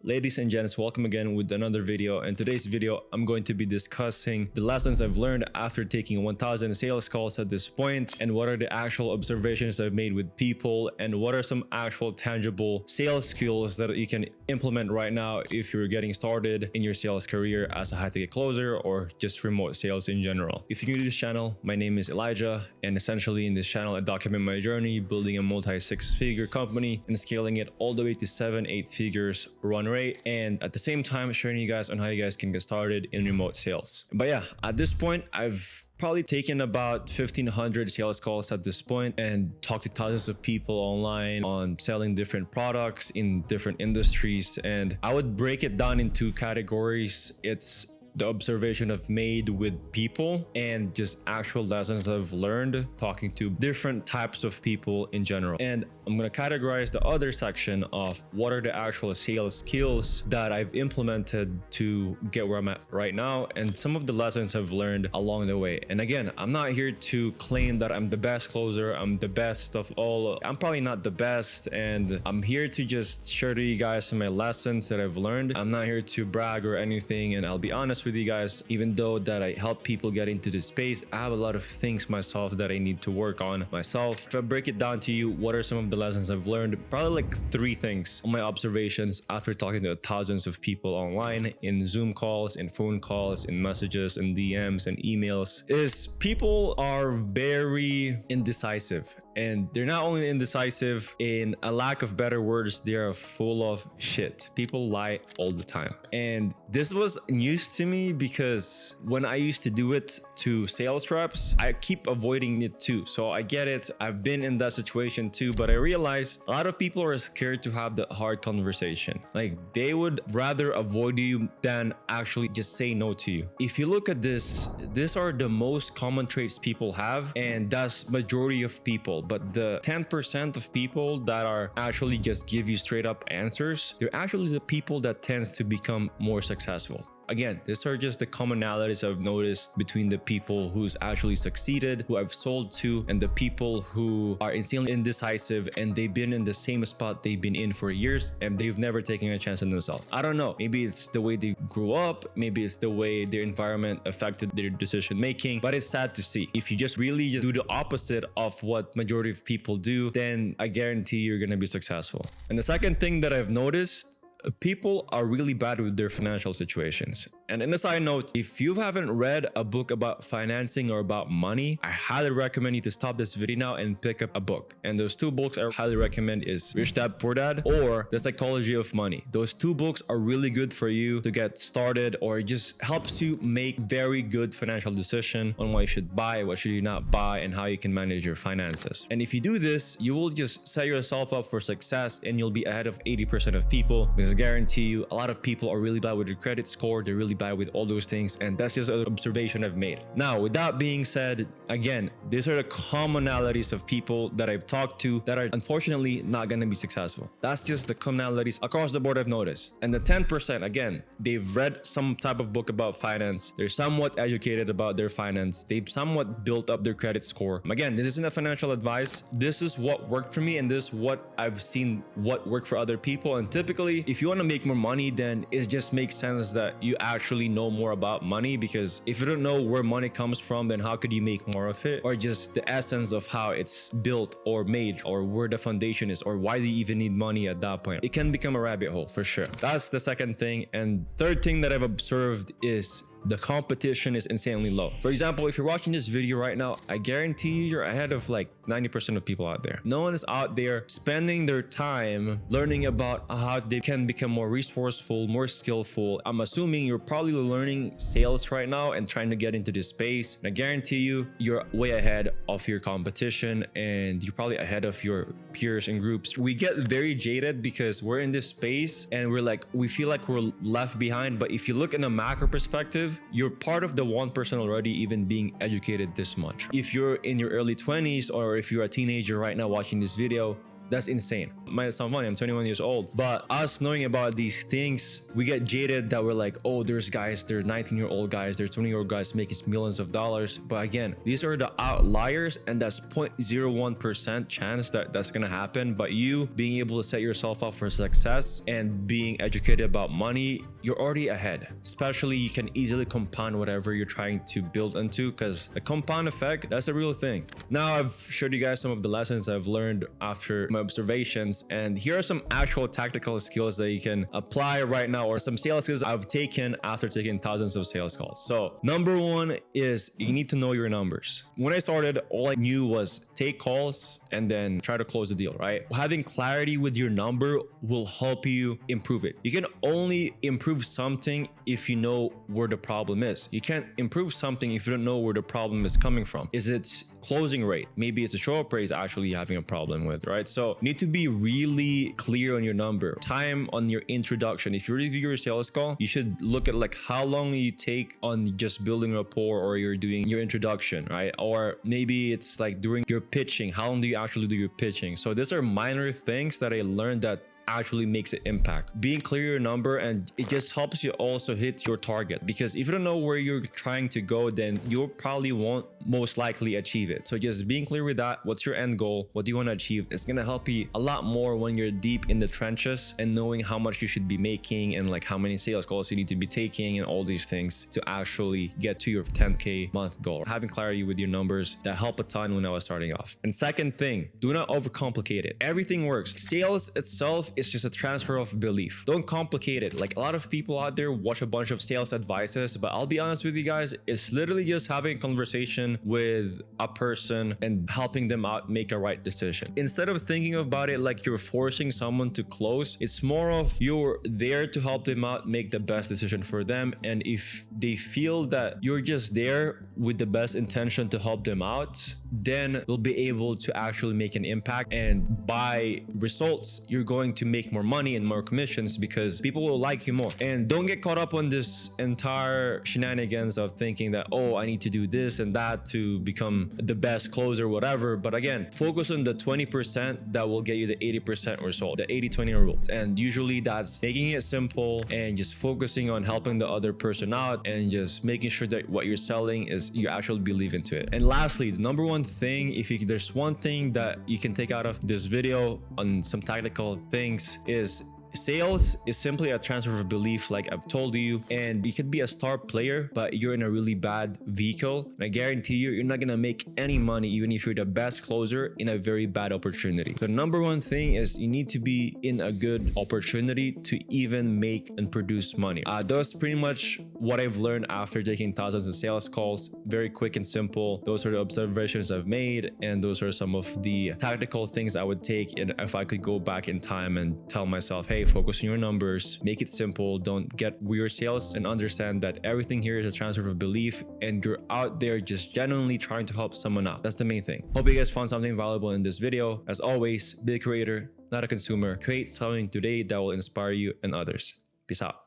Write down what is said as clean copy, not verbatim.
Ladies and gents, welcome again with another video. In today's video, I'm going to be discussing the lessons I've learned after taking 1000 sales calls at this point, and what are the actual observations I've made with people, and what are some actual tangible sales skills that you can implement right now if you're getting started in your sales career as a high-ticket closer or just remote sales in general. If you're new to this channel, my name is Elijah, and essentially in this channel, I document my journey building a multi-six-figure company and scaling it all the way to 7-8 figures run rate, and at the same time sharing you guys on how you guys can get started in remote sales. But yeah, at this point, I've probably taken about 1,500 sales calls at this point and talked to thousands of people online on selling different products in different industries. And I would break it down into categories. It's the observation I've made with people and just actual lessons I've learned talking to different types of people in general. And I'm going to categorize the other section of what are the actual sales skills that I've implemented to get where I'm at right now and some of the lessons I've learned along the way. And again, I'm not here to claim that I'm the best closer, I'm the best of all. I'm probably not the best, and I'm here to just share to you guys some of my lessons that I've learned. I'm not here to brag or anything, and I'll be honest with you guys, even though that I help people get into this space, I have a lot of things myself that I need to work on myself. If I break it down to you, what are some of the lessons I've learned? Probably like 3 things on my observations after talking to thousands of people online, in Zoom calls, in phone calls, in messages, in DMs, and emails, is people are very indecisive. And they're not only indecisive, in a lack of better words, they are full of shit. People lie all the time. And this was news to me because when I used to do it to sales reps, I keep avoiding it too. So I get it. I've been in that situation too, but I realized a lot of people are scared to have the hard conversation. Like, they would rather avoid you than actually just say no to you. If you look at this, these are the most common traits people have, and that's majority of people. But the 10% of people that are actually just give you straight up answers, they're actually the people that tends to become more successful. Again, these are just the commonalities I've noticed between the people who's actually succeeded, who I've sold to, and the people who are insanely indecisive and they've been in the same spot they've been in for years and they've never taken a chance on themselves. I don't know. Maybe it's the way they grew up. Maybe it's the way their environment affected their decision making, but it's sad to see. If you just really just do the opposite of what majority of people do, then I guarantee you're going to be successful. And the second thing that I've noticed, people are really bad with their financial situations. And in a side note, if you haven't read a book about financing or about money, I highly recommend you to stop this video now and pick up a book. And those 2 books I highly recommend is Rich Dad Poor Dad or The Psychology of Money. Those 2 books are really good for you to get started, or it just helps you make very good financial decision on what you should buy, what should you not buy, and how you can manage your finances. And if you do this, you will just set yourself up for success and you'll be ahead of 80% of people, because I guarantee you a lot of people are really bad with their credit score, they're really bad with all those things, and that's just an observation I've made. Now, with that being said, again, these are the commonalities of people that I've talked to that are unfortunately not going to be successful. That's just the commonalities across the board I've noticed. And the 10%, again, they've read some type of book about finance, they're somewhat educated about their finance, they've somewhat built up their credit score. Again, this isn't a financial advice. This is what worked for me, and this is what I've seen what worked for other people. And typically, if you want to make more money, then it just makes sense that you actually know more about money, because if you don't know where money comes from, then how could you make more of it, or just the essence of how it's built or made, or where the foundation is, or why do you even need money at that point? It can become a rabbit hole for sure. That's the second thing. And third thing that I've observed is the competition is insanely low. For example, if you're watching this video right now, I guarantee you you're ahead of like 90% of people out there. No one is out there spending their time learning about how they can become more resourceful, more skillful. I'm assuming you're probably learning sales right now and trying to get into this space. And I guarantee you, you're way ahead of your competition, and you're probably ahead of your peers and groups. We get very jaded because we're in this space and we feel like we're left behind. But if you look in a macro perspective, you're part of the 1% already even being educated this much. If you're in your early 20s, or if you're a teenager right now watching this video, That's insane. Might sound funny, I'm 21 years old, but us knowing about these things, we get jaded that we're like, oh, there's 19-year-old guys, there's 20-year-old guys making millions of dollars. But again, these are the outliers, and that's 0.01% chance that that's gonna happen. But you being able to set yourself up for success and being educated about money, you're already ahead. Especially, you can easily compound whatever you're trying to build into, because the compound effect, that's a real thing. Now I've showed you guys some of the lessons I've learned after my observations, and here are some actual tactical skills that you can apply right now, or some sales skills I've taken after taking thousands of sales calls. So number one is you need to know your numbers. When I started, all I knew was take calls and then try to close the deal, right? Having clarity with your number will help you improve it. You can only improve something if you know where the problem is. You can't improve something if you don't know where the problem is coming from. Is it closing rate? Maybe it's a show up rate is actually having a problem with, right? So you need to be really clear on your number. Time on your introduction. If you review your sales call, you should look at like how long you take on just building rapport, or you're doing your introduction, right? Or maybe it's like during your pitching, how long do you actually do your pitching? So these are minor things that I learned that actually makes an impact. Being clear your number, and it just helps you also hit your target, because if you don't know where you're trying to go, then you probably won't most likely achieve it. So just being clear with that, what's your end goal, what do you want to achieve, it's gonna help you a lot more when you're deep in the trenches and knowing how much you should be making and like how many sales calls you need to be taking and all these things to actually get to your 10K month goal. Having clarity with your numbers, that helped a ton when I was starting off. And second thing, do not overcomplicate it. Everything works. Sales itself is just a transfer of belief. Don't complicate it. Like a lot of people out there watch a bunch of sales advices, but I'll be honest with you guys, it's literally just having a conversation with a person and helping them out make a right decision. Instead of thinking about it like you're forcing someone to close, it's more of you're there to help them out make the best decision for them. And if they feel that you're just there with the best intention to help them out, then you'll be able to actually make an impact, and by results you're going to make more money and more commissions because people will like you more. And don't get caught up on this entire shenanigans of thinking that, oh, I need to do this and that to become the best closer, whatever. But again, focus on the 20% that will get you the 80% result, the 80-20 rules. And usually that's making it simple and just focusing on helping the other person out and just making sure that what you're selling is you actually believe into it. And lastly, the number one thing, there's one thing that you can take out of this video on some tactical things, is sales is simply a transfer of belief, like I've told you. And you could be a star player, but you're in a really bad vehicle, and I guarantee you're not gonna make any money even if you're the best closer in a very bad opportunity. The number one thing is you need to be in a good opportunity to even make and produce money. That's pretty much what I've learned after taking thousands of sales calls. Very quick and simple. Those are the observations I've made, and those are some of the tactical things I would take if I could go back in time and tell myself, hey, focus on your numbers, make it simple, don't get weird sales, and understand that everything here is a transfer of belief and you're out there just genuinely trying to help someone out. That's the main thing. Hope you guys found something valuable in this video. As always, be a creator, not a consumer. Create something today that will inspire you and others. Peace out.